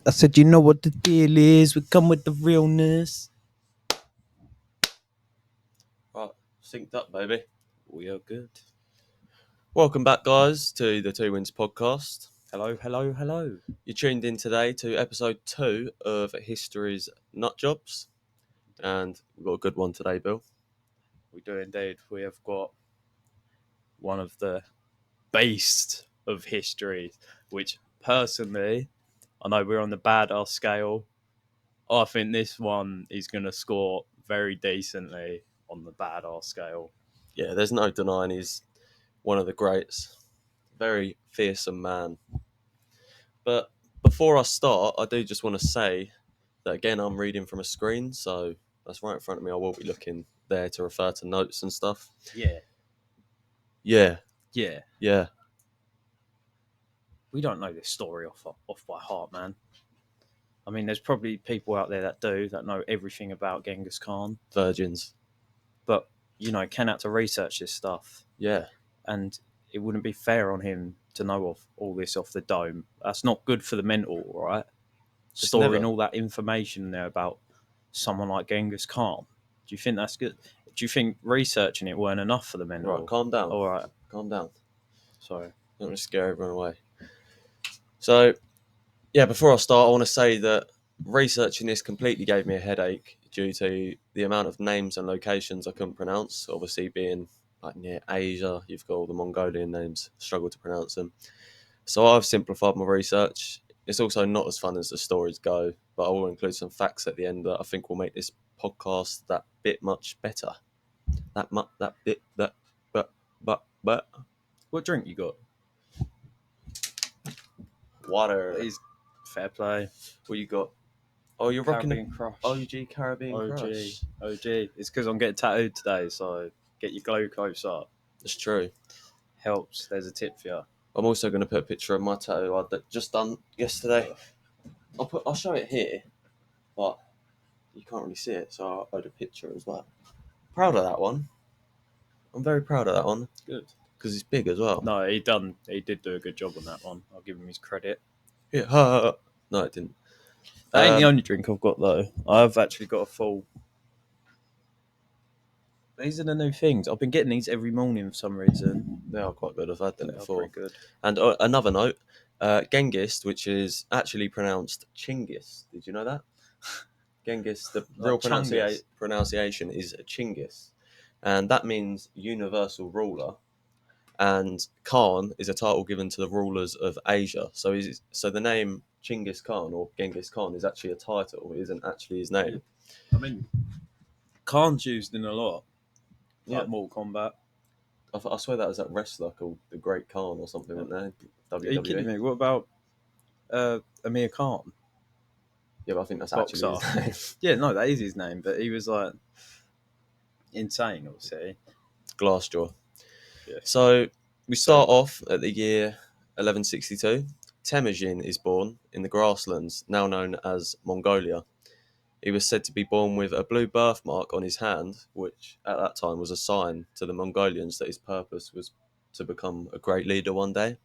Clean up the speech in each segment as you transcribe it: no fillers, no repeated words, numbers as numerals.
I said, you know what the deal is. We come with the realness. Right, synced up, baby. We are good. Welcome back, guys, to the Two Wins podcast. Hello, hello, hello. You're tuned in today to episode 2 of History's Nut Jobs, and we've got a good one today, Bill. We do indeed. We have got one of the beasts of history, which personally, I know we're on the badass scale. I think this one is going to score very decently on the badass scale. Yeah, there's no denying he's one of the greats. Very fearsome man. But before I start, I do just want to say that, again, I'm reading from a screen, so that's right in front of me. I will be looking there to refer to notes and stuff. Yeah. Yeah. We don't know this story off by heart, man. I mean, there's probably people out there that know everything about Genghis Khan. Virgins. But, Ken had to research this stuff. Yeah. And it wouldn't be fair on him to know of all this off the dome. That's not good for the mental, right? Storing all that information there about someone like Genghis Khan. Do you think that's good? Do you think researching it weren't enough for the mental? Right, calm down. All right. Calm down. Sorry. Don't want to scare everyone away. So, yeah, before I start, I want to say that researching this completely gave me a headache due to the amount of names and locations I couldn't pronounce. Obviously, being like near Asia, you've got all the Mongolian names, struggle to pronounce them. So I've simplified my research. It's also not as fun as the stories go, but I will include some facts at the end that I think will make this podcast that bit much better. But. What drink you got? Water. He's fair play. What you got? Oh, you're rocking Caribbean Crush. OG Caribbean Crush. OG. It's because I'm getting tattooed today, so get your glucose up. That's true. Helps. There's a tip for you. I'm also going to put a picture of my tattoo I'd just done yesterday. I'll show it here, but you can't really see it, so I'll put a picture as well. Proud of that one. I'm very proud of that one. Good. Because it's big as well. No, he did do a good job on that one. I'll give him his credit. Yeah. No, it didn't. That ain't the only drink I've got, though. I've actually got a full... These are the new things. I've been getting these every morning for some reason. They are quite good. I've had them before. Good. And another note, Genghis, which is actually pronounced Chinggis. Did you know that? Genghis, the real pronunciation is Chinggis. And that means universal ruler. And Khan is a title given to the rulers of Asia. So the name Genghis Khan or Genghis Khan is actually a title. It isn't actually his name. I mean, Khan's used in a lot. Like Yeah. Mortal Kombat. I swear that was that wrestler called the Great Khan or something, wasn't there? WWE. Are you kidding me? What about Amir Khan? Yeah, but I think that's Boxer. actually his name. Yeah, no, that is his name, but he was like insane, obviously. Glassjaw. Yeah. So we start off at the year 1162. Temujin is born in the grasslands, now known as Mongolia. He was said to be born with a blue birthmark on his hand, which at that time was a sign to the Mongolians that his purpose was to become a great leader one day.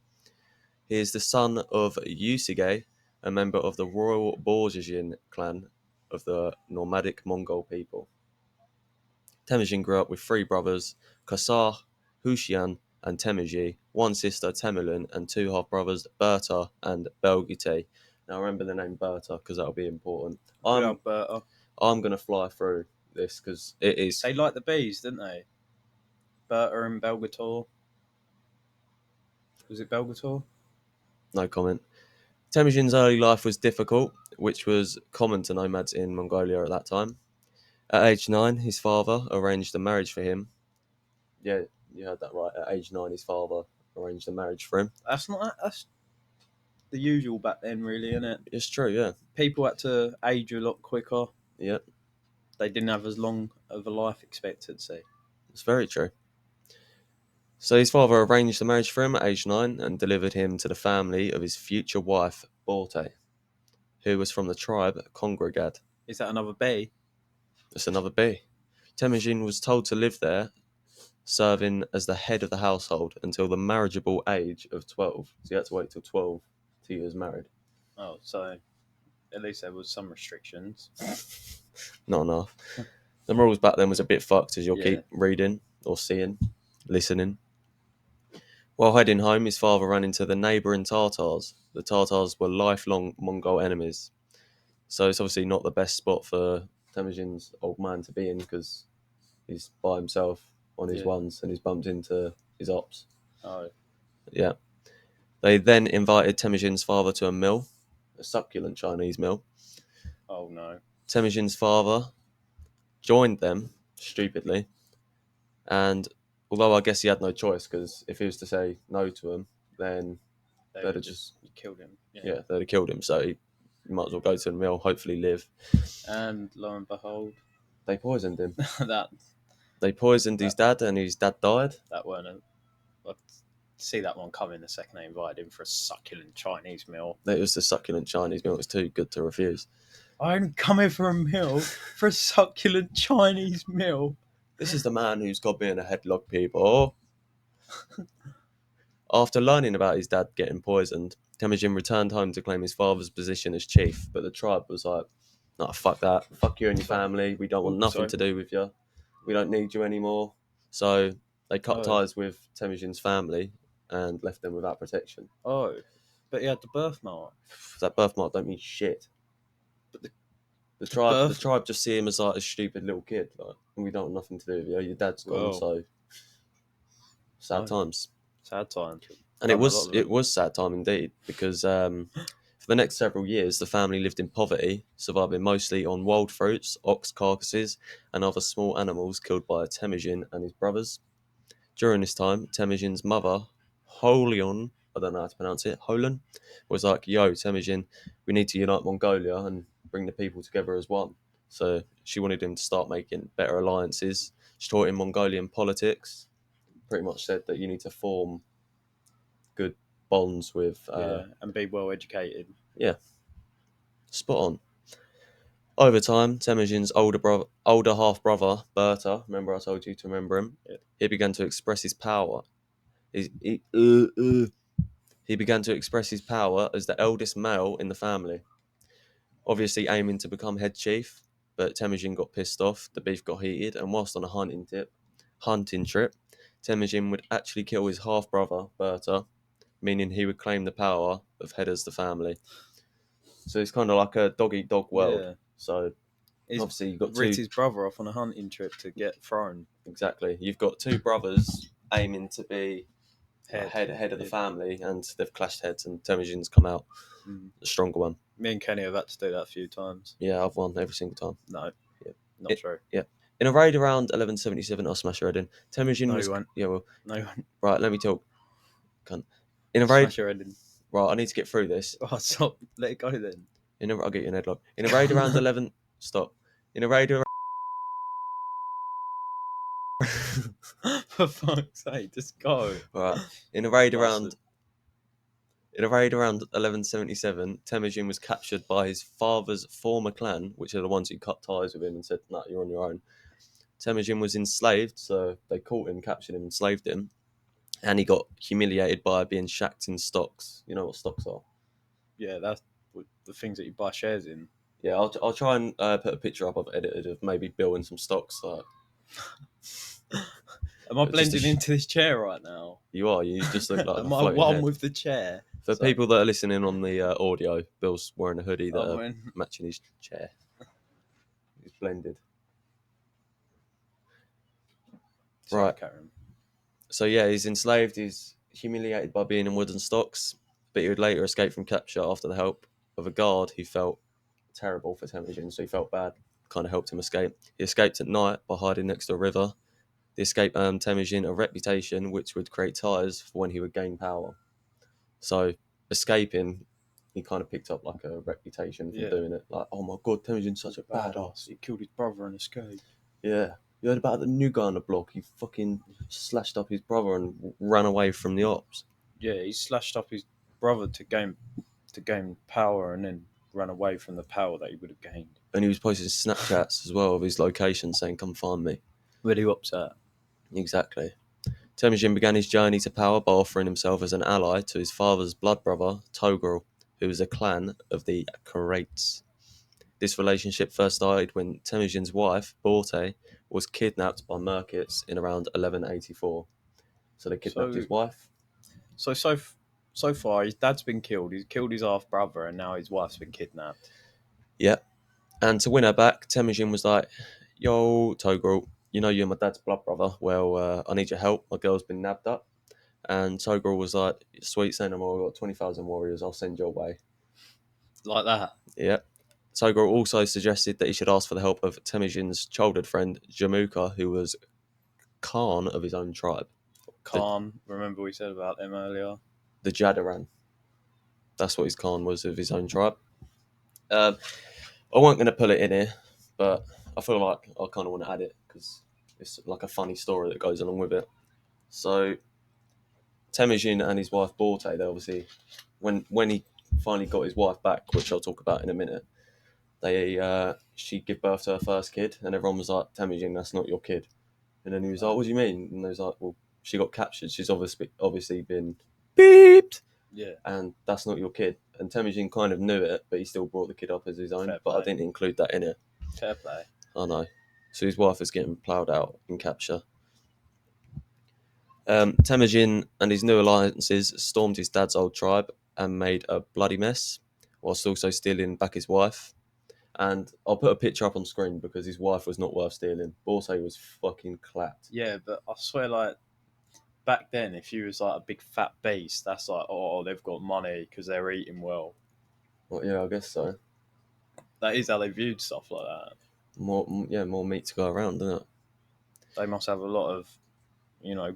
He is the son of Usige, a member of the royal Borjigin clan of the nomadic Mongol people. Temujin grew up with 3 brothers, Kasar, Hushian, and Temuji, 1 sister, Temulin, and 2 half-brothers, Berta and Belgite. Now remember the name Berta because that'll be important. Berta. I'm going to fly through this because it is... They liked the bees, didn't they? Berta and Belgator. Was it Belgator? No comment. Temujin's early life was difficult, which was common to nomads in Mongolia at that time. At age 9, his father arranged a marriage for him. Yeah, you heard that right. At age 9, his father arranged a marriage for him. That's the usual back then, really, isn't it? It's true, yeah. People had to age a lot quicker. Yeah. They didn't have as long of a life expectancy. It's very true. So his father arranged the marriage for him at age 9 and delivered him to the family of his future wife, Borte, who was from the tribe Congregad. Is that another bee? It's another bee. Temujin was told to live there, serving as the head of the household until the marriageable age of 12. So he had to wait till 12 till he was married. Oh, so At least there was some restrictions. Not enough. The rules back then was a bit fucked, as you'll Yeah. keep reading or seeing, listening. While heading home, his father ran into the neighbouring Tartars. The Tartars were lifelong Mongol enemies. So it's obviously not the best spot for Temujin's old man to be in because he's by himself on his Yeah. ones and he's bumped into his ops. Oh, Yeah. They then invited Temujin's father to a meal, a succulent Chinese meal. oh no. Temujin's father joined them, stupidly, and although I guess he had no choice because if he was to say no to him, then They they'd would have just you killed him. they'd have killed him. So he might as well go to the meal, hopefully live. And lo and behold, They poisoned him. that They poisoned his dad, and his dad died. weren't a. I see that one coming the second they invited him for a succulent Chinese meal. It was the succulent Chinese meal. It was too good to refuse. I'm coming for a meal, for a succulent Chinese meal. This is the man who's got me in a headlock, people. After learning about his dad getting poisoned, Temujin returned home to claim his father's position as chief, but the tribe was like, "No, fuck that. Fuck you and your family. We don't want nothing to do with you. We don't need you anymore." So they cut ties with Temujin's family and left them without protection. Oh, but he had the birthmark. That birthmark don't mean shit. But the tribe just see him as like a stupid little kid. Like, we don't want nothing to do with you. Your dad's gone, so sad times. Sad times. And it was sad time indeed because for the next several years the family lived in poverty, surviving mostly on wild fruits, ox carcasses, and other small animals killed by Temujin and his brothers. During this time, Temujin's mother, Holion, I don't know how to pronounce it, Holon, was like, "Yo, Temujin, we need to unite Mongolia and bring the people together as one." So she wanted him to start making better alliances. She taught him Mongolian politics. Pretty much said that you need to form good bonds with and be well educated. Yeah, spot on. Over time, Temujin's older half brother Berta, remember I told you to remember him. Yeah. He began to express his power. He began to express his power as the eldest male in the family, obviously aiming to become head chief. But Temujin got pissed off. The beef got heated, and whilst on a hunting trip, Temujin would actually kill his half brother Berta, meaning he would claim the power of head as the family. So it's kind of like a dog-eat-dog world. Yeah. So obviously you've got ripped his brother off on a hunting trip to get thrown. Exactly. You've got two brothers aiming to be head of the family, and they've clashed heads, and Temujin's come out the stronger one. Me and Kenny have had to do that a few times. Yeah, I've won every single time. No, not true. Yeah. In a raid around 1177, I'll smash your head in. Temujin was... you won't. Yeah, well... No, you won't. Right, let me talk. In a raid... Smash your head in. Right, I need to get through this. Oh, stop. Let it go then. I'll get you an headlock. In a raid around 11... Stop. In a raid around... For fuck's sake, just go. Right. In a raid around 1177, Temujin was captured by his father's former clan, which are the ones who cut ties with him and said, "No, you're on your own." Temujin was enslaved, so they caught him, captured him, enslaved him, and he got humiliated by being shacked in stocks. You know what stocks are? Yeah, that's the things that you buy shares in. Yeah, I'll try and put a picture up I've edited of maybe building some stocks. Am I blending into this chair right now? You are. You just look like am I one with the chair? For people that are listening on the audio, Bill's wearing a hoodie that matching his chair. He's blended. Sorry, right. Karen. So yeah, he's enslaved. He's humiliated by being in wooden stocks, but he would later escape from capture after the help of a guard who felt terrible for Temujin, so he felt bad. Kind of helped him escape. He escaped at night by hiding next to a river. The escape earned Temujin a reputation which would create ties for when he would gain power. So escaping, he kind of picked up like a reputation for doing it. Like, oh my god, Temujin's such a badass. He killed his brother and escaped. Yeah. You heard about the new guy on the block? He fucking slashed up his brother and ran away from the ops. Yeah, he slashed up his brother to gain power and then ran away from the power that he would have gained. And he was posting Snapchats as well of his location saying, "Come find me." Really upset. Exactly. Temujin began his journey to power by offering himself as an ally to his father's blood brother, Togrul, who was a clan of the Karates. This relationship first started when Temujin's wife, Borte, was kidnapped by Merkits in around 1184. So they kidnapped So his wife. so far, his dad's been killed. He's killed his half brother, and now his wife's been kidnapped. Yeah. And to win her back, Temujin was like, "Yo, Togrul, you know you're my dad's blood brother. Well, I need your help. My girl's been nabbed up." And Togrul was like, "Sweet, say no more. I've got 20,000 warriors. I'll send your way." Like that. Yeah. Togrul also suggested that he should ask for the help of Temujin's childhood friend, Jamuka, who was Khan of his own tribe, Khan. Remember we said about him earlier. the Jadaran. That's what his Khan was of his own tribe. I wasn't going to put it in here, but I feel like I kind of want to add it because it's like a funny story that goes along with it. So Temujin and his wife Borte, they obviously, when he finally got his wife back, which I'll talk about in a minute, she gave birth to her first kid, and everyone was like, "Temujin, that's not your kid." And then he was like, "What do you mean?" And they was like, "Well, she got captured. She's obviously been beeped, Yeah. and that's not your kid." And Temujin kind of knew it, but he still brought the kid up as his own. Fair But I play. didn't include that in it. Fair play. I know. So his wife is getting ploughed out in capture. Temujin and his new alliances stormed his dad's old tribe and made a bloody mess, whilst also stealing back his wife. And I'll put a picture up on screen because his wife was not worth stealing. Borte was fucking clapped. Yeah, but I swear, like back then, if you was like a big fat beast, that's like, oh, they've got money because they're eating well. Well, yeah, I guess so. That is how they viewed stuff like that. More meat to go around, isn't it? They must have a lot of,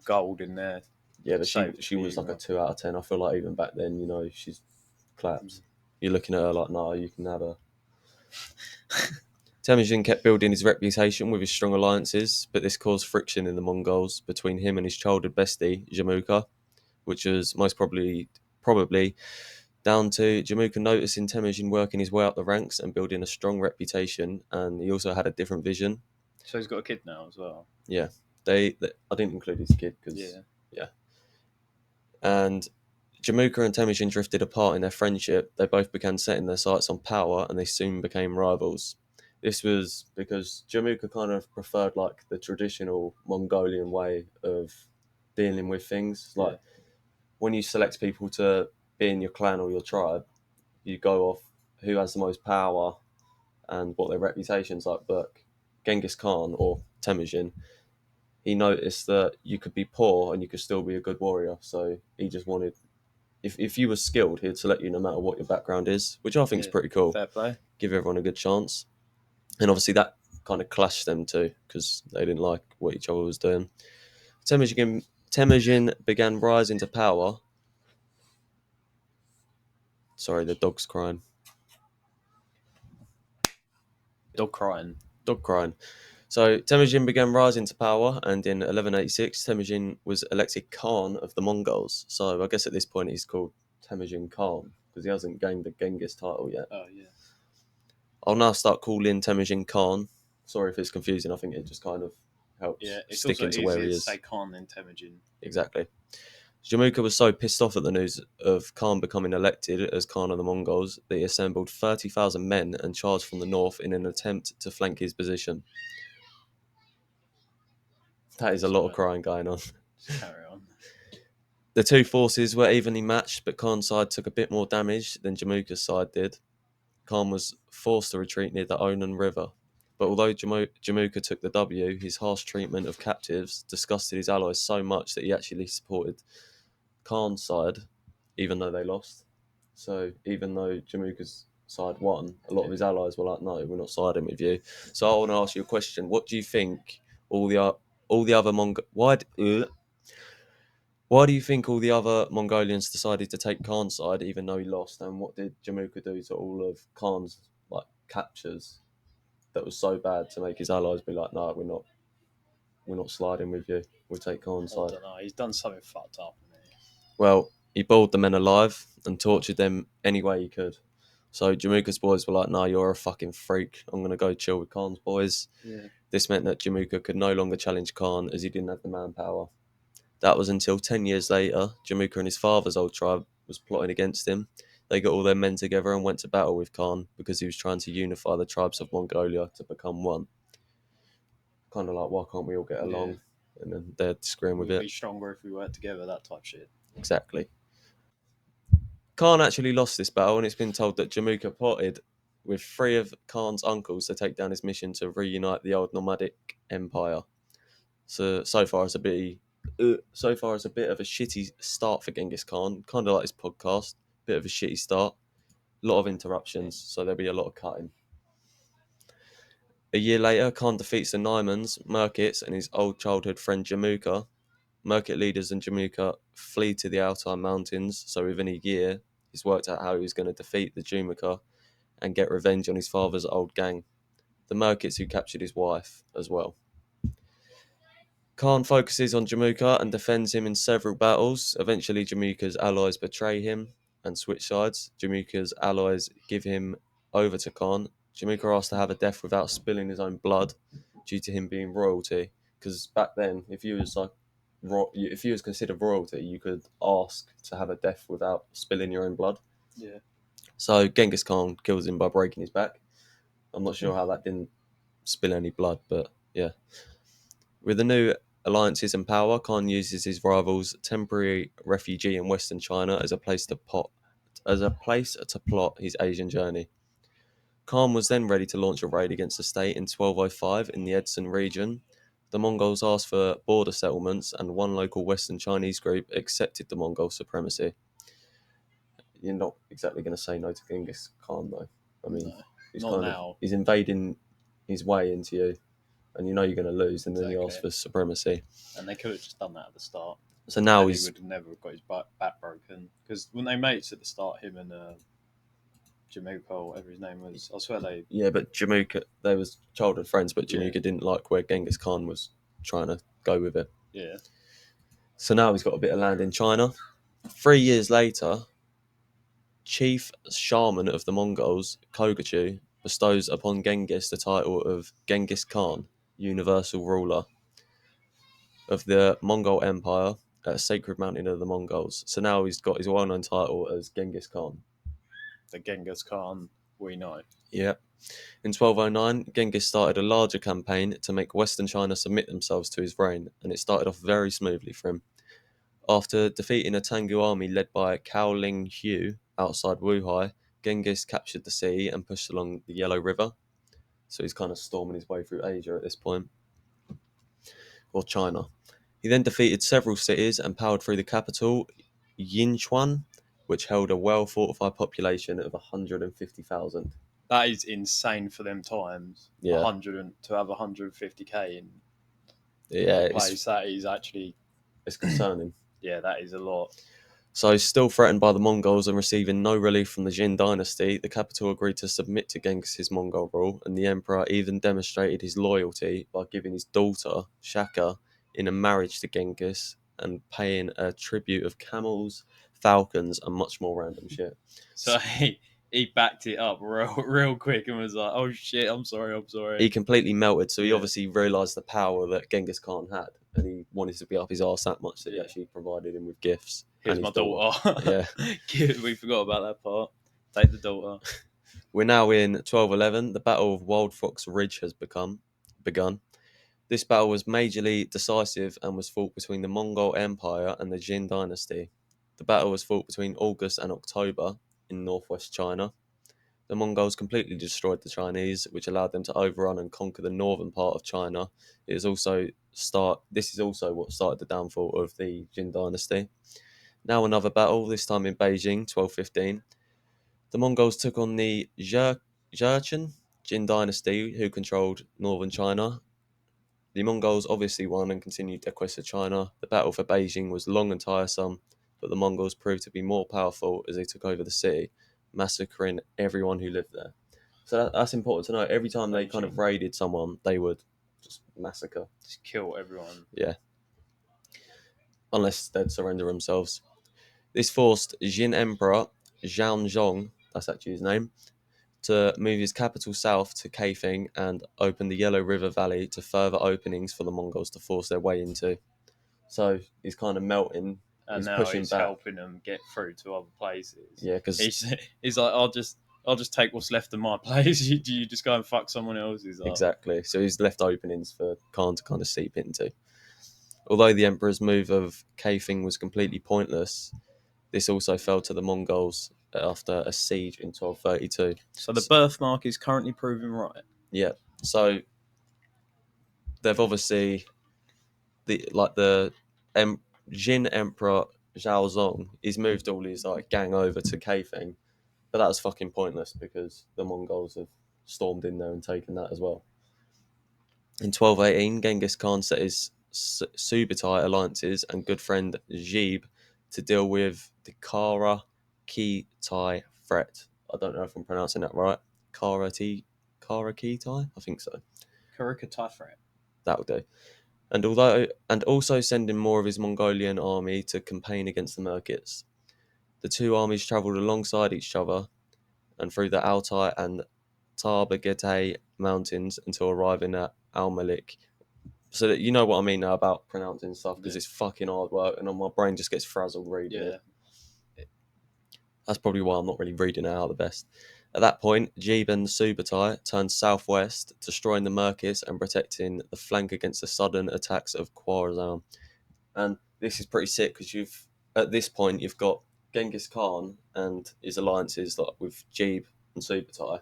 gold in there. Yeah, but Saved she for was you, like a man. 2 out of 10. I feel like even back then, she's clapped. You're looking at her like, no, you can have her. Temujin kept building his reputation with his strong alliances, but this caused friction in the Mongols between him and his childhood bestie, Jamuka, which was most probably down to Jamuka noticing Temujin working his way up the ranks and building a strong reputation, and he also had a different vision. So he's got a kid now as well. Yeah, I didn't include his kid because yeah. And Jamuka and Temujin drifted apart in their friendship. They both began setting their sights on power, and they soon became rivals. This was because Jamuka kind of preferred like the traditional Mongolian way of dealing with things. Like when you select people to be in your clan or your tribe, you go off who has the most power and what their reputation's like. But Genghis Khan or Temujin, he noticed that you could be poor and you could still be a good warrior. So he just wanted, if you were skilled, he'd select you no matter what your background is, which I think is pretty cool. Fair play. Give everyone a good chance. And obviously that kind of clashed them too because they didn't like what each other was doing. Temujin began rising to power. Sorry, the dog's crying. Dog crying. Dog crying. So Temujin began rising to power, and in 1186, Temujin was elected Khan of the Mongols. So I guess at this point he's called Temujin Khan because he hasn't gained the Genghis title yet. Oh yeah. I'll now start calling Temujin Khan. Sorry if it's confusing. I think it just kind of helps It's stick also into where easier he to is. say Khan than Temujin. Exactly. Jamuka was so pissed off at the news of Khan becoming elected as Khan of the Mongols that he assembled 30,000 men and charged from the north in an attempt to flank his position. That is a lot of crying going on. Just carry on. The two forces were evenly matched, but Khan's side took a bit more damage than Jamuka's side did. Khan was forced to retreat near the Onan River. But although Jamuka took the W, his harsh treatment of captives disgusted his allies so much that he actually supported Khan's side, even though they lost. So even though Jamuka's side won, a lot of his allies were like, "No, we're not siding with you." So I want to ask you a question: what do you think all the other why do you think all the other Mongolians decided to take Khan's side, even though he lost? And what did Jamuka do to all of Khan's captures that was so bad to make his allies be like, "No, we're not sliding with you. We'll take Khan's I side." don't know. He's done something fucked up. Well, he boiled the men alive and tortured them any way he could. So Jamuka's boys were like, "No, you're a fucking freak. I'm gonna go chill with Khan's boys." Yeah. This meant that Jamuka could no longer challenge Khan as he didn't have the manpower. That was until 10 years later, Jamuka and his father's old tribe was plotting against him. they got all their men together and went to battle with Khan because he was trying to unify the tribes of Mongolia to become one. Kind of like, why can't we all get along? And then they're disagreeing with We'd it. be stronger if we worked together, that type of shit. Exactly. Khan actually lost this battle, and it's been told that Jamuka plotted with 3 of Khan's uncles to take down his mission to reunite the old nomadic empire. So far it's a bit of a shitty start for Genghis Khan. Kind of like his podcast, bit of a shitty start. A lot of interruptions, so there'll be a lot of cutting. A year later, Khan defeats the Naimans, Merkits, and his old childhood friend Jamuka. Merkit leaders and Jamuka flee to the Altai Mountains, so within a year, he's worked out how he was going to defeat the Jamuka and get revenge on his father's old gang, the Merkits who captured his wife as well. Khan focuses on Jamuka and defends him in several battles. Eventually, Jamuka's allies betray him and switch sides. Jamuka's allies give him over to Khan. Jamuka asks to have a death without spilling his own blood due to him being royalty. Because back then, if you was considered royalty, you could ask to have a death without spilling your own blood. Yeah. So Genghis Khan kills him by breaking his back. I'm not sure how that didn't spill any blood, but yeah. With the new alliances in power, Khan uses his rival's temporary refugee in Western China as a place to plot his Asian journey. Khan was then ready to launch a raid against the state in 1205 in the Edson region. The Mongols asked for border settlements, and one local Western Chinese group accepted the Mongol supremacy. You're not exactly going to say no to Genghis Khan, though. I mean, No, he's invading his way into you, and you know you're going to lose, and then he asks for supremacy. And they could have just done that at the start. So now he would have never got his back broken. Because when they mates at the start, him and Jamuka, whatever his name was, I swear they... Yeah, but Jamuka, they was childhood friends, but Jamuka didn't like where Genghis Khan was trying to go with it. Yeah. So now he's got a bit of land in China. 3 years later, chief shaman of the Mongols, Kogachu, bestows upon Genghis the title of Genghis Khan, universal ruler of the Mongol Empire at a sacred mountain of the Mongols. So now he's got his well-known title as Genghis Khan. The Genghis Khan we know. Yeah. In 1209, Genghis started a larger campaign to make Western China submit themselves to his reign, and it started off very smoothly for him. After defeating a Tangu army led by Cao Ling Hu outside Wuhai, Genghis captured the city and pushed along the Yellow River. So he's kind of storming his way through Asia at this point, or China. He then defeated several cities and powered through the capital, Yinchuan, which held a well-fortified population of 150,000. That is insane for them times. Yeah. 100 to have 150k in a place. That is actually... It's concerning. Yeah, that is a lot. So, still threatened by the Mongols and receiving no relief from the Jin dynasty, the capital agreed to submit to Genghis' Mongol rule, and the emperor even demonstrated his loyalty by giving his daughter, Shaka, in a marriage to Genghis and paying a tribute of camels, falcons, and much more random shit. So he backed it up real quick and was like, oh shit, I'm sorry. He completely melted, so he obviously realised the power that Genghis Khan had, and he wanted to be up his arse that much that he actually provided him with gifts. Here's my daughter. Yeah. We forgot about that part. Take the daughter. We're now in 1211. The Battle of Wild Fox Ridge has begun. This battle was majorly decisive and was fought between the Mongol Empire and the Jin dynasty. The battle was fought between August and October in northwest China. The Mongols completely destroyed the Chinese, which allowed them to overrun and conquer the northern part of China. This is also what started the downfall of the Jin dynasty. Now another battle, this time in Beijing, 1215. The Mongols took on the Jurchen Jin dynasty, who controlled northern China. The Mongols obviously won and continued their quest of China. The battle for Beijing was long and tiresome, but the Mongols proved to be more powerful as they took over the city, massacring everyone who lived there. So that's important to know. Every time they kind of raided someone, they would just massacre. Just kill everyone. Yeah. Unless they'd surrender themselves. This forced Jin Emperor Zhang, that's actually his name, to move his capital south to Kaifeng and open the Yellow River Valley to further openings for the Mongols to force their way into. So he's kind of melting and he's now pushing he's back. helping them get through to other places. Yeah, because He's like, I'll just take what's left of my place. You just go and fuck someone else's. exactly. So he's left openings for Khan to kind of seep into. Although the emperor's move of caving was completely pointless, this also fell to the Mongols after a siege in 1232. So the birthmark is currently proven right. Yeah. So they've obviously the Jin Emperor Zhaozong, he's moved all his gang over to Kaifeng, but that was fucking pointless because the Mongols have stormed in there and taken that as well. In 1218, Genghis Khan set his Subutai alliances and good friend Zhib to deal with the Kara Kitai threat. I don't know if I'm pronouncing that right. Kara Kitai? I think so. Karikatai threat. That'll do. And also sending more of his Mongolian army to campaign against the Merkits. The two armies travelled alongside each other and through the Altai and Tarbagete mountains until arriving at Al-Malik. So that you know what I mean now about pronouncing stuff, because it's fucking hard work and my brain just gets frazzled reading it. That's probably why I'm not really reading it out the best. At that point, Jeeb and Subutai turned southwest, destroying the Merkis and protecting the flank against the sudden attacks of Khwarazm. And this is pretty sick because at this point you've got Genghis Khan and his alliances with Jeeb and Subutai.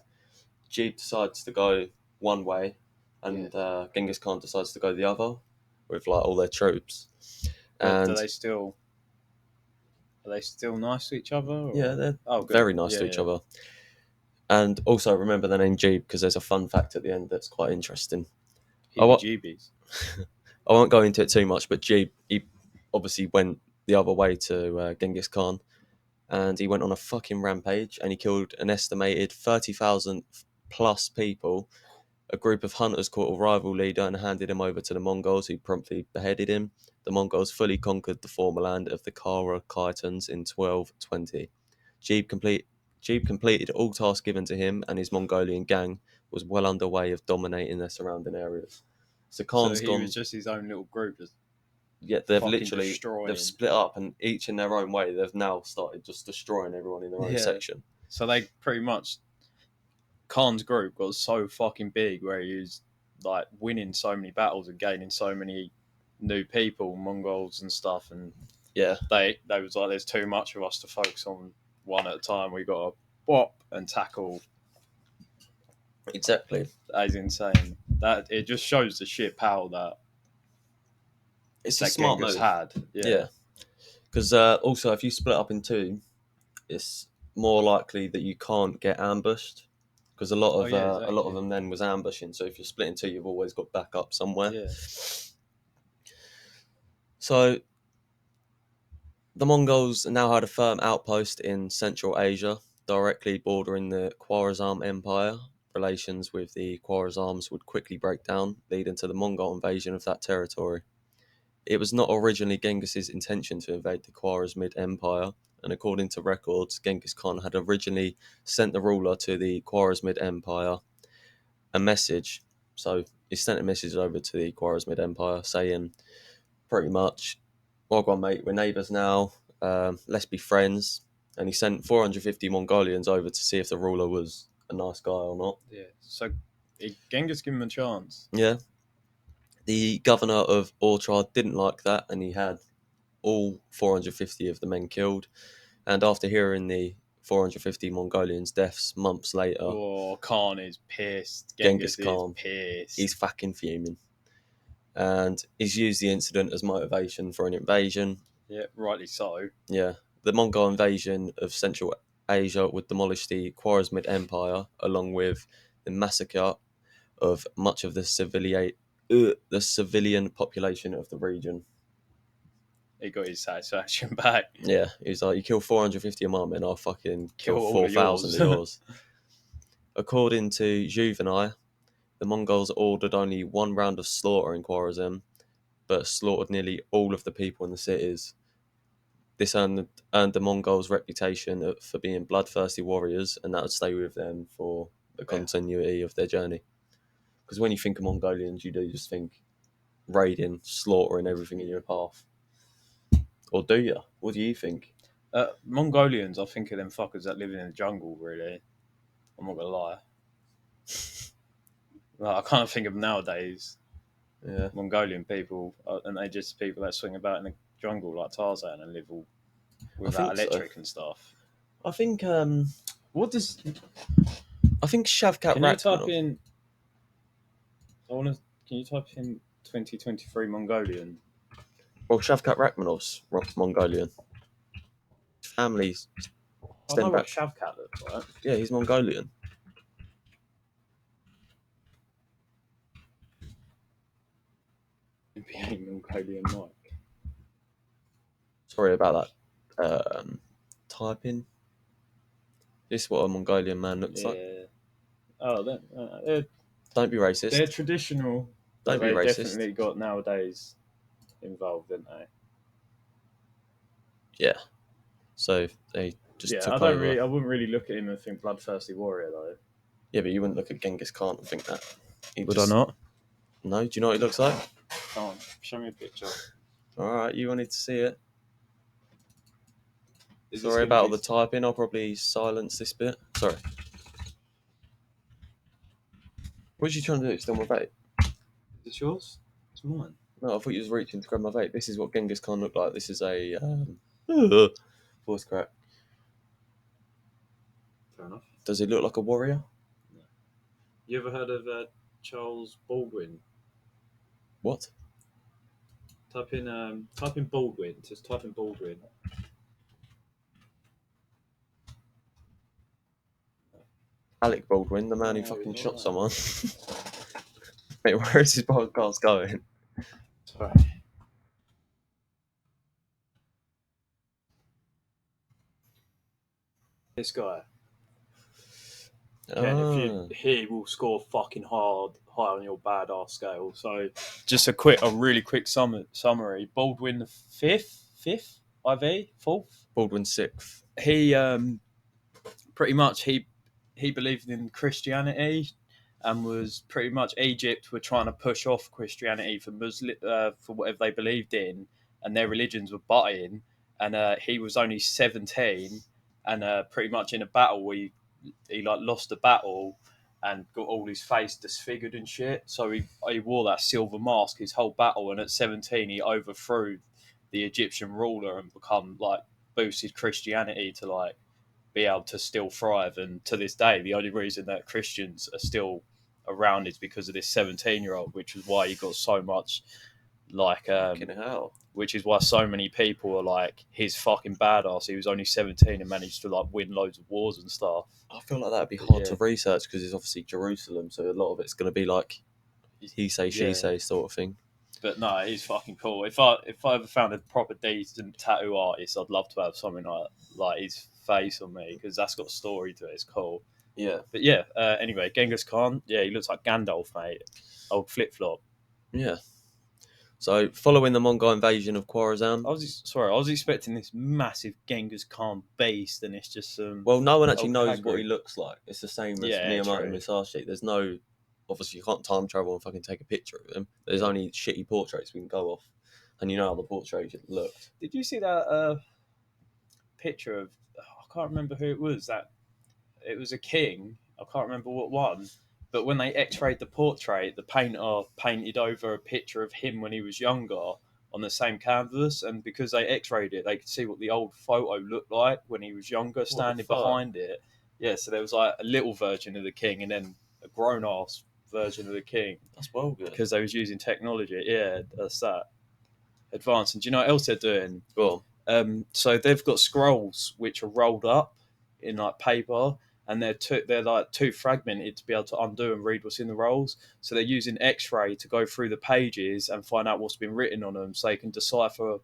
Jeeb decides to go one way, and Genghis Khan decides to go the other with all their troops. And And are they still nice to each other? Or? Yeah, they're very nice to each other. And also remember the name Jeeb because there's a fun fact at the end that's quite interesting. I won't go into it too much, but Jeeb, he obviously went the other way to Genghis Khan, and he went on a fucking rampage and he killed an estimated 30,000 plus people. A group of hunters caught a rival leader and handed him over to the Mongols, who promptly beheaded him. The Mongols fully conquered the former land of the Kara Khitans in 1220. Jeeb completed all tasks given to him, and his Mongolian gang was well underway of dominating their surrounding areas. So Khan's gone. Was just his own little group. Yeah, they've split up, and each in their own way, they've now started just destroying everyone in their own section. So they pretty much, Khan's group got so fucking big where he was winning so many battles and gaining so many new people, Mongols and stuff, and they was like, there's too much of us to focus on one at a time. We got to bop and tackle. Exactly. That is insane. That it just shows the sheer power that it's a smart Genghis move. had. Yeah. Because also, if you split up in two, it's more likely that you can't get ambushed. Because a lot of them then was ambushing. So if you're split in two, you've always got backup somewhere. Yeah. So the Mongols now had a firm outpost in Central Asia, directly bordering the Khwarazm Empire. Relations with the Khwarazms would quickly break down, leading to the Mongol invasion of that territory. It was not originally Genghis's intention to invade the Khwarezmid Empire, and according to records, Genghis Khan had originally sent the ruler to the Khwarezmid Empire a message. So he sent a message over to the Khwarezmid Empire saying, pretty much, well gone, mate, we're neighbours now, let's be friends. And he sent 450 Mongolians over to see if the ruler was a nice guy or not. Yeah. So Genghis gave him a chance. Yeah. The governor of Orchard didn't like that, and he had all 450 of the men killed. And after hearing the 450 Mongolians' deaths months later, Khan is pissed. Genghis Khan is pissed. He's fucking fuming. And he's used the incident as motivation for an invasion. Yeah, rightly so. Yeah. The Mongol invasion of Central Asia would demolish the Khwarezmid Empire, along with the massacre of much of the civilian population of the region. He got his satisfaction back. Yeah, he's like, you kill 450 of my men, I'll fucking kill 4,000 of yours. According to Juvenal, the Mongols ordered only one round of slaughter in Khwarezm, but slaughtered nearly all of the people in the cities. This earned the Mongols' reputation for being bloodthirsty warriors, and that would stay with them for the continuity of their journey. Because when you think of Mongolians, you do just think raiding, slaughtering everything in your path. Or do you? What do you think? Mongolians, I think of them fuckers that live in the jungle. Really, I'm not gonna lie. Like, I can't think of nowadays Yeah. Mongolian people, and they just people that swing about in the jungle like Tarzan and live all I without think so. electric and stuff. I think What does? I think Shavkat Can you type Rachmanov. in? I want to. Can you type in 2023 Mongolian? Well, Shavkat Rachmanov's Mongolian. Families I know stem what back. Shavkat looks like. Yeah, he's Mongolian. NBA Mongolian Mike. Sorry about that. Typing. This is what a Mongolian man looks like. Yeah. Oh, Don't be they're racist. traditional, but Don't be they've racist. definitely got nowadays involved, didn't they? Yeah. So they just Yeah, took over. I wouldn't really look at him and think bloodthirsty warrior though. Yeah, but you wouldn't look at Genghis Khan and think that. Would I not? No, do you know what he looks like? Come on, show me a picture. Alright, you wanted to see it. Is this Sorry gonna about all be- the typing. I'll probably silence this bit. Sorry. What are you trying to do? Steal my vape? Is this yours? It's mine. No, I thought you was reaching to grab my vape. This is what Genghis Khan looked like. This is a voice crack. Fair enough. Does he look like a warrior? You ever heard of Charles Baldwin? What? Type in Baldwin. Just type in Baldwin. Alec Baldwin, the man who No, fucking not shot that. someone. Wait, where is his podcast going? Sorry. This guy. Ken, he will score fucking high on your badass scale. So, just a really quick summary. Baldwin the fifth, IV, fourth. Baldwin sixth. He pretty much he believed in Christianity, and was pretty much Egypt were trying to push off Christianity for Muslim for whatever they believed in, and their religions were butting. And he was only 17, and pretty much in a battle he like lost a battle and got all his face disfigured and shit. So he wore that silver mask his whole battle, and at 17 he overthrew the Egyptian ruler and become like boosted Christianity to like be able to still thrive. And to this day, the only reason that Christians are still around is because of this 17-year-old, which is why he got so much like Fucking hell. which is why so many people are like, he's fucking badass. He was only 17 and managed to like win loads of wars and stuff. I feel like that'd be hard to Yeah. research because it's obviously Jerusalem, so a lot of it's going to be like he say, she Yeah. say sort of thing. But no, he's fucking cool. If I ever found a proper decent tattoo artist, I'd love to have something like his face on me, because that's got a story to it. It's cool. Yeah. But yeah, anyway, Genghis Khan, yeah, he looks like Gandalf, mate. Old flip flop. Yeah. So, following the Mongol invasion of Khorasan, I was expecting this massive Genghis Khan beast, and it's just some. well, no one actually old knows Hagrid. what he looks like. It's the same as Yeah, Miyamoto true. Musashi. There's no, obviously, you can't time travel and fucking take a picture of him. There's only shitty portraits we can go off, and you know how the portraits looked. Did you see that picture of? I can't remember who it was. That it was a king. I can't remember what one. But when they X-rayed the portrait, the painter painted over a picture of him when he was younger on the same canvas, and because they X-rayed it, they could see what the old photo looked like when he was younger, standing fuck? behind it. Yeah, so there was like a little version of the king, and then a grown-ass version of the king, That's well good. because they was using technology. Yeah, that's that. Advanced. And do you know what else they're doing? Go on. So they've got scrolls which are rolled up in like paper, and they're like too fragmented to be able to undo and read what's in the rolls. So they're using X-ray to go through the pages and find out what's been written on them, so they can decipher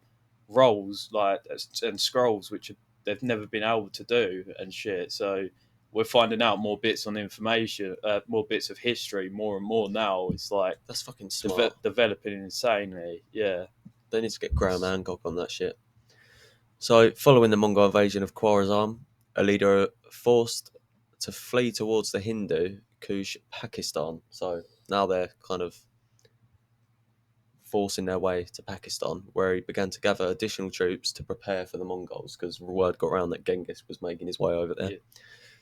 rolls like and scrolls which they've never been able to do and shit. So we're finding out more bits on information, more bits of history, more and more now. It's like That's fucking smart. developing insanely. Yeah. They need to get Graham Hancock on that shit. So, following the Mongol invasion of Khorasan, a leader forced to flee towards the Hindu Kush, Pakistan. So now they're kind of forcing their way to Pakistan, where he began to gather additional troops to prepare for the Mongols, because word got around that Genghis was making his way over there. Yeah.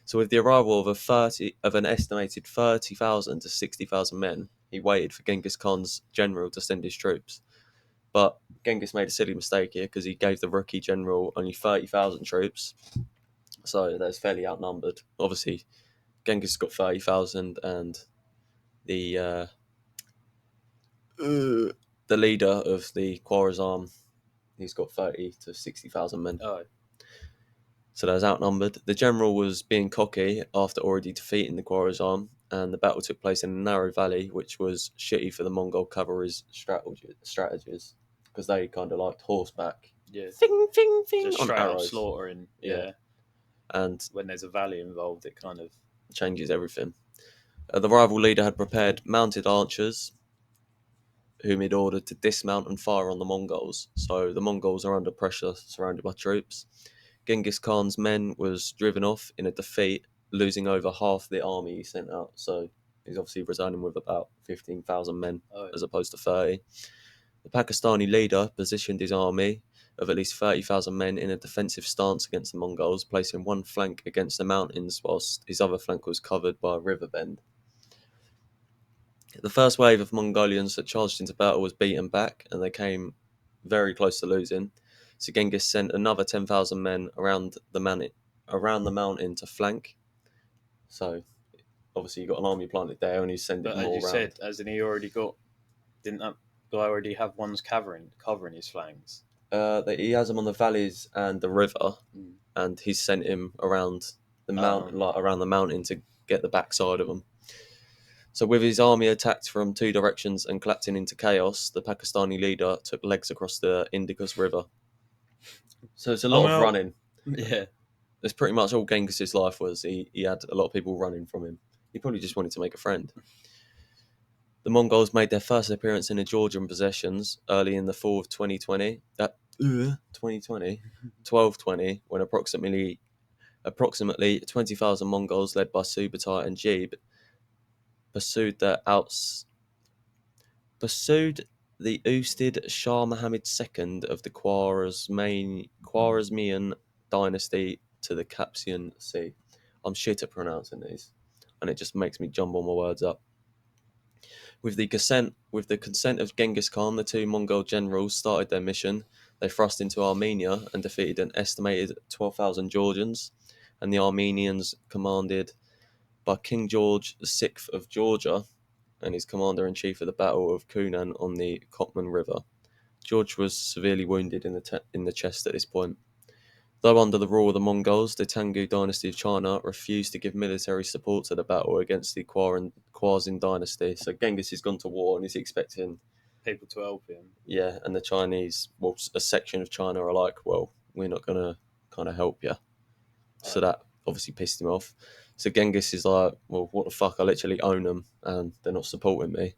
So with the arrival of an estimated 30,000 to 60,000 men, he waited for Genghis Khan's general to send his troops. But Genghis made a silly mistake here, because he gave the rookie general only 30,000 troops. So they're fairly outnumbered. Obviously, Genghis got 30,000, and the leader of the Khwarazm, he's got 30 to 60,000 men. Oh, So they was outnumbered. The general was being cocky after already defeating the Khwarazm, and the battle took place in a narrow valley, which was shitty for the Mongol cavalry's strategies, because they kind of liked horseback. yeah. Fing, fing, fing, Just on straight up arrows. slaughtering. Yeah. Yeah. And When there's a valley involved, it kind of changes everything. The rival leader had prepared mounted archers, whom he'd ordered to dismount and fire on the Mongols. So the Mongols are under pressure, surrounded by troops. Genghis Khan's men was driven off in a defeat, losing over half the army he sent out. So he's obviously resigning with about 15,000 men as opposed to 30. The Pakistani leader positioned his army of at least 30,000 men in a defensive stance against the Mongols, placing one flank against the mountains whilst his other flank was covered by a river bend. The first wave of Mongolians that charged into battle was beaten back, and they came very close to losing. So Genghis sent another 10,000 men around the mountain to flank. So obviously you got an army planted there, and he's sending But more as you around. said, as in he already didn't that guy already have ones covering his flanks? He has them on the valleys and the river, Mm. and he's sent him around the around the mountain to get the backside of them. So with his army attacked from two directions and collapsing into chaos, the Pakistani leader took legs across the Indus River. So it's a lot of running. Yeah. That's pretty much all Genghis's life was. He had a lot of people running from him. He probably just wanted to make a friend. The Mongols made their first appearance in the Georgian possessions early in the fall of 2020. 1220, when approximately 20,000 Mongols led by Subutai and Jeeb pursued the ousted Shah Muhammad II of the Khwarezmian dynasty to the Caspian Sea. I'm shit at pronouncing these, and it just makes me jumble my words up. With the consent of Genghis Khan, the two Mongol generals started their mission. They thrust into Armenia and defeated an estimated 12,000 Georgians, and the Armenians, commanded by King George VI of Georgia and his commander-in-chief of the Battle of Kunan on the Kotman River. George was severely wounded in the chest at this point. Though under the rule of the Mongols, the Tangu dynasty of China refused to give military support to the battle against the Khwarazm dynasty. So Genghis has gone to war and he's expecting people to help him. Yeah, and the Chinese, a section of China are like, well, we're not going to kind of help you. So that obviously pissed him off. So Genghis is like, well, what the fuck? I literally own them and they're not supporting me.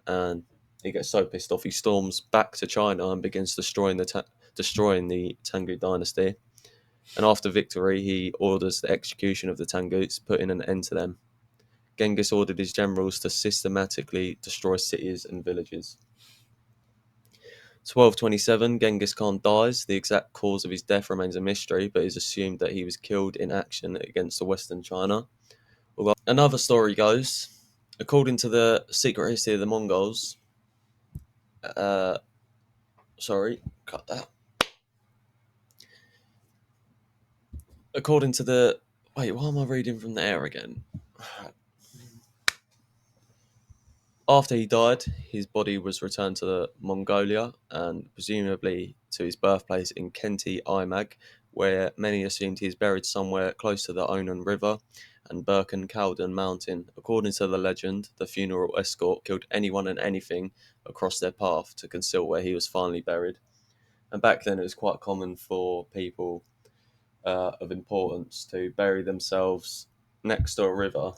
And he gets so pissed off, he storms back to China and begins destroying the Tangu dynasty. And after victory, he orders the execution of the Tanguts, putting an end to them. Genghis ordered his generals to systematically destroy cities and villages. 1227, Genghis Khan dies. The exact cause of his death remains a mystery, but it is assumed that he was killed in action against the Western China. Although another story goes, according to the Secret History of the Mongols, cut that. According to the... Wait, why am I reading from the air again? After he died, his body was returned to Mongolia and presumably to his birthplace in Kenti Imag, where many assumed he is buried somewhere close to the Onan River and Birken-Kaldon Mountain. According to the legend, the funeral escort killed anyone and anything across their path to conceal where he was finally buried. And back then it was quite common for people of importance to bury themselves next to a river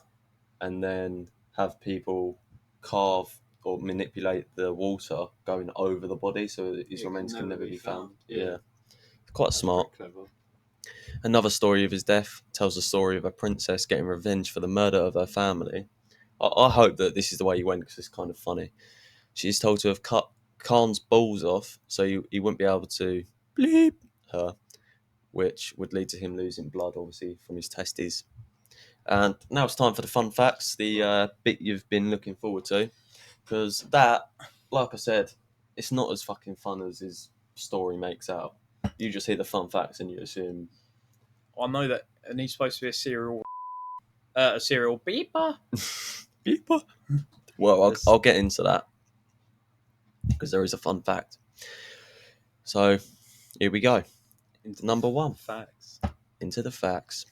and then have people carve or manipulate the water going over the body so that his remains can never be found. Yeah. Quite smart. Another story of his death tells the story of a princess getting revenge for the murder of her family. I hope that this is the way he went because it's kind of funny. She is told to have cut Khan's balls off, so he wouldn't be able to bleep her, which would lead to him losing blood, obviously, from his testes. And now it's time for the fun facts, the bit you've been looking forward to, because that, like I said, it's not as fucking fun as his story makes out. You just hear the fun facts and you assume. I know that, and he's supposed to be a serial beeper. Beeper. Well, Yes. I'll get into that because there is a fun fact. So here we go. Into Number one. facts. Into the facts.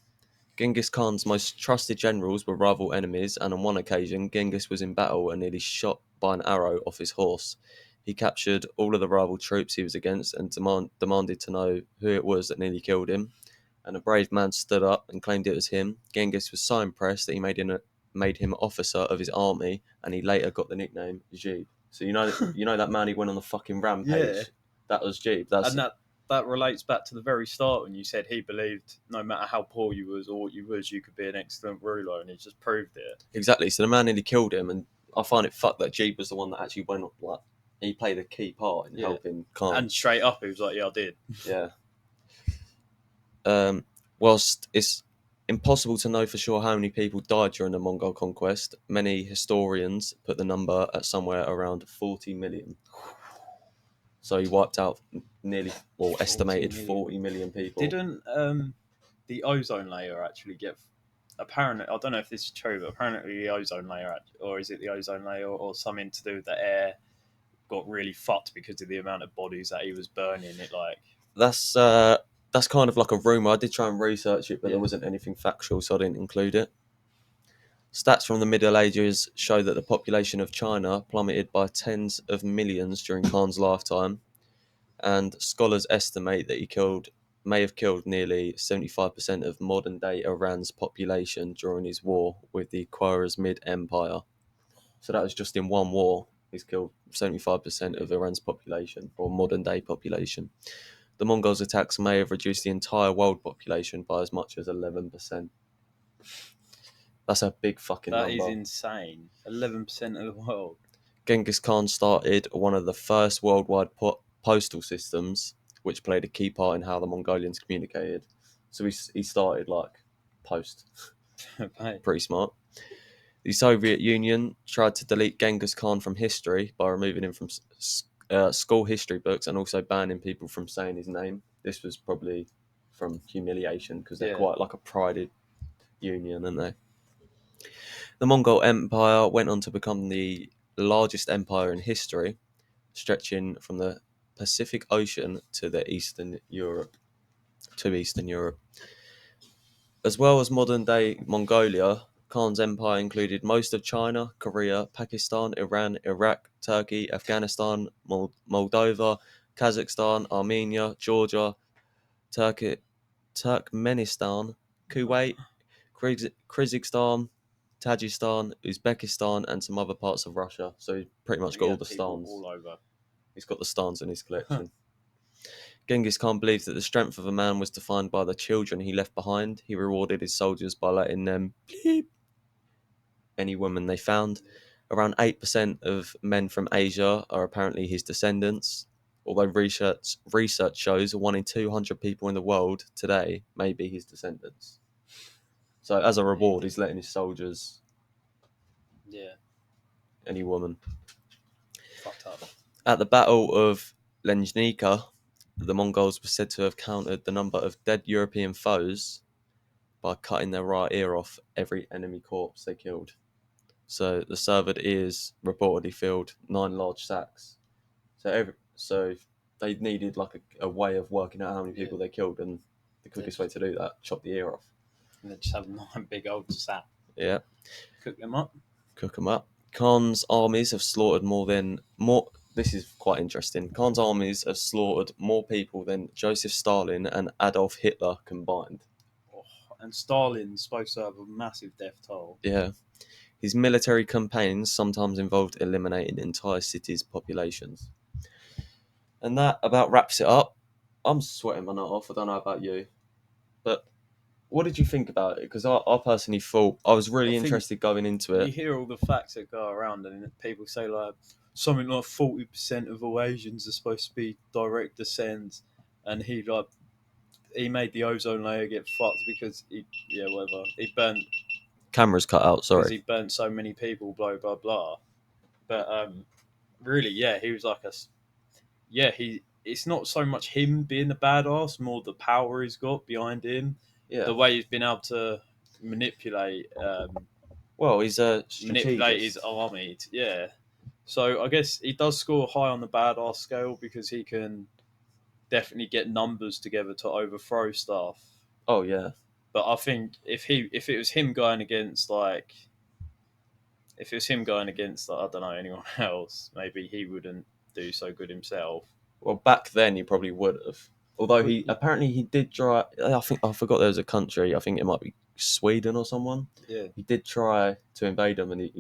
Genghis Khan's most trusted generals were rival enemies, and on one occasion, Genghis was in battle and nearly shot by an arrow off his horse. He captured all of the rival troops he was against and demanded to know who it was that nearly killed him. And a brave man stood up and claimed it was him. Genghis was so impressed that he made him officer of his army, and he later got the nickname Jeeb. So you know that man he went on the fucking rampage. Yeah. That was Jeeb. That's And that relates back to the very start when you said he believed no matter how poor you was or what you was, you could be an excellent ruler, and he just proved it. exactly. So the man nearly killed him, and I find it fucked that Jeeb was the one that actually went on, like, he played a key part in Yeah. helping Khan. And straight up, he was like, "Yeah, I did." Yeah. Whilst it's impossible to know for sure how many people died during the Mongol conquest, many historians put the number at somewhere around 40 million. So he wiped out nearly, or estimated 40 million people. Didn't the ozone layer actually get? Apparently, I don't know if this is true, but apparently the ozone layer, or is it the ozone layer, or something to do with the air, got really fucked because of the amount of bodies that he was burning. It like That's kind of like a rumor. I did try and research it, but there Yeah. wasn't anything factual, so I didn't include it. Stats from the Middle Ages show that the population of China plummeted by tens of millions during Khan's lifetime, and scholars estimate that may have killed nearly 75% of modern-day Iran's population during his war with the Khwarezmid Empire. So that was just in one war. He's killed 75% of Iran's population, or modern-day population. The Mongols' attacks may have reduced the entire world population by as much as 11%. That's a big fucking that number. is insane. 11% of the world. Genghis Khan started one of the first worldwide postal systems, which played a key part in how the Mongolians communicated. So he started like post. Mate. Pretty smart. The Soviet Union tried to delete Genghis Khan from history by removing him from school history books and also banning people from saying his name. This was probably from humiliation because they're quite like a prided union, aren't they? The Mongol Empire went on to become the largest empire in history, stretching from the Pacific Ocean to Eastern Europe. As well as modern-day Mongolia, Khan's empire included most of China, Korea, Pakistan, Iran, Iraq, Turkey, Afghanistan, Moldova, Kazakhstan, Armenia, Georgia, Turkmenistan, Kuwait, Kyrgyzstan, Tajikistan, Uzbekistan, and some other parts of Russia. So he's pretty much got all the stans. All over. He's got the stans in his collection. Genghis Khan believed that the strength of a man was defined by the children he left behind. He rewarded his soldiers by letting them bleep any woman they found. Around 8% of men from Asia are apparently his descendants, although research shows 1 in 200 people in the world today may be his descendants. So as a reward, he's letting his soldiers any woman. Fucked up. At the Battle of Lenzhnika, the Mongols were said to have counted the number of dead European foes by cutting their right ear off every enemy corpse they killed. So the severed ears reportedly filled 9 large sacks. So they needed like a way of working out how many people they killed, and the quickest way to do that, chop the ear off. And then just have 9 big old sack. Yeah. Cook them up. Khan's armies have slaughtered this is quite interesting. Khan's armies have slaughtered more people than Joseph Stalin and Adolf Hitler combined. Oh, and Stalin's supposed to have a massive death toll. Yeah. His military campaigns sometimes involved eliminating entire cities' populations. And that about wraps it up. I'm sweating my nut off. I don't know about you. But what did you think about it? Because I personally thought I was really interested going into it. You hear all the facts that go around, and people say like, something like 40% of all Asians are supposed to be direct descent, and he made the ozone layer get fucked because he burnt Camera's cut out. because Sorry. he burnt so many people, blah blah blah. But really, yeah, he was like he. It's not so much him being the badass, more the power he's got behind him, Yeah. the way he's been able to manipulate Well, he's a manipulate his strategist. army. Yeah, so I guess he does score high on the badass scale because he can definitely get numbers together to overthrow stuff. Oh yeah. But I think if it was him going against I don't know, anyone else, maybe he wouldn't do so good himself. Well, back then he probably would have. Although Would- he did try. I think I forgot there was a country. I think it might be Sweden or someone. Yeah, He did try to invade them, and it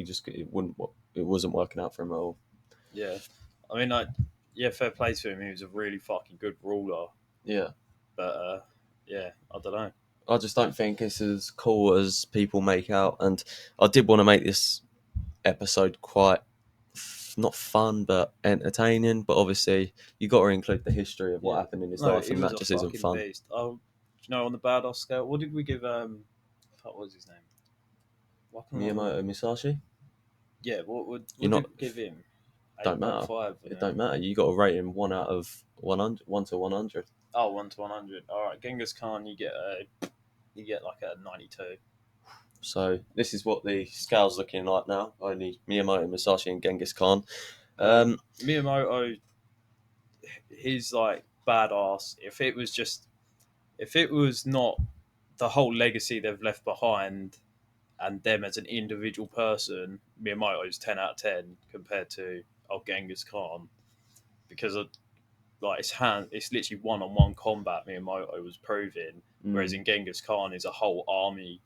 wasn't working out for him at all. yeah. I mean, fair play to him. He was a really fucking good ruler. Yeah. But yeah, I don't know. I just don't think it's as cool as people make out. And I did want to make this episode quite not fun but entertaining. But obviously, you got to include the history of what happened in his life, He and was that a just isn't fucking fun. beast. Oh, on the badass scale, what did we give? What was his name? What can I Miyamoto Musashi. Yeah, what You're did not. we give him? Don't matter. 8.5. It don't matter. You got to rate him 1 out of 100, 1 to 100. Oh, 1 to 100. All right, Genghis Khan, you get like a 92. So this is what the scale's looking like now. Only Miyamoto Musashi and Genghis Khan. Miyamoto, he's like badass. If it was not the whole legacy they've left behind and them as an individual person, Miyamoto's 10 out of 10 compared to Genghis Khan, because of like it's literally one-on-one combat Miyamoto was proving, whereas in Genghis Khan is a whole army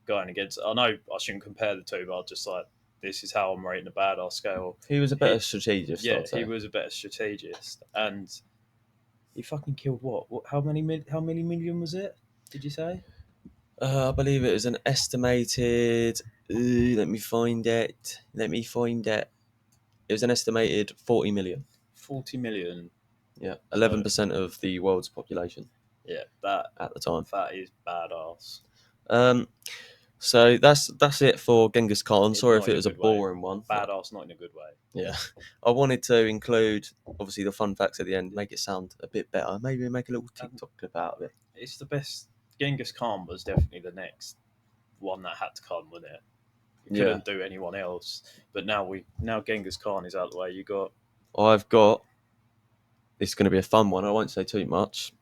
going against. I know I shouldn't compare the two, but I'll just like, this is how I'm rating the badass scale. He was a better strategist. Yeah, I'd say. he was a better strategist, and he fucking killed what? How many million was it? Did you say? I believe it was an estimated. Let me find it. It was an estimated 40 million. 40 million. Yeah, 11% of the world's population. Yeah, that at the time. That is badass. So that's it for Genghis Khan. It's Sorry not if in it a was a good way. boring one. Badass, not in a good way. Yeah, I wanted to include obviously the fun facts at the end, make it sound a bit better. Maybe make a little TikTok clip out of it. It's the best. Genghis Khan was definitely the next one that had to come, wasn't it? You couldn't do anyone else. But now Genghis Khan is out of the way. I've got. It's going to be a fun one. I won't say too much.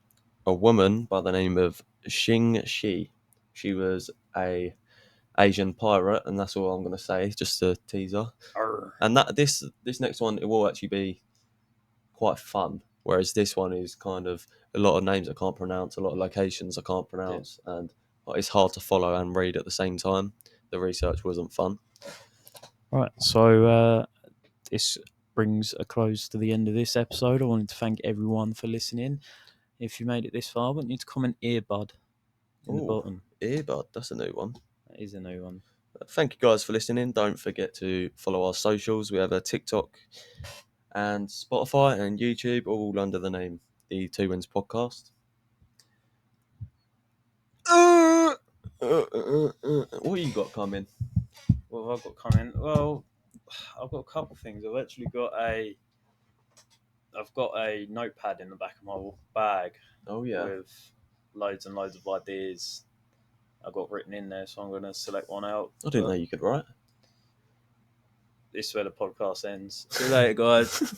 A woman by the name of Xing Shi. She was a Asian pirate, and that's all I'm going to say. Just a teaser. Arr. And this next one, it will actually be quite fun. Whereas this one is kind of a lot of names I can't pronounce, a lot of locations I can't pronounce, and it's hard to follow and read at the same time. The research wasn't fun. Right, so this brings a close to the end of this episode. I wanted to thank everyone for listening. If you made it this far, I want you to comment earbud in the bottom. Earbud, that's a new one. That is a new one. Thank you guys for listening. Don't forget to follow our socials. We have a TikTok and Spotify and YouTube, all under the name The Two Wins Podcast. What you got coming? What have I got coming? Well, I've got a couple of things. I've got a notepad in the back of my bag. Oh yeah, with loads and loads of ideas I've got written in there, so I'm going to select one out. I didn't know you could write. This is where the podcast ends. See you later, guys.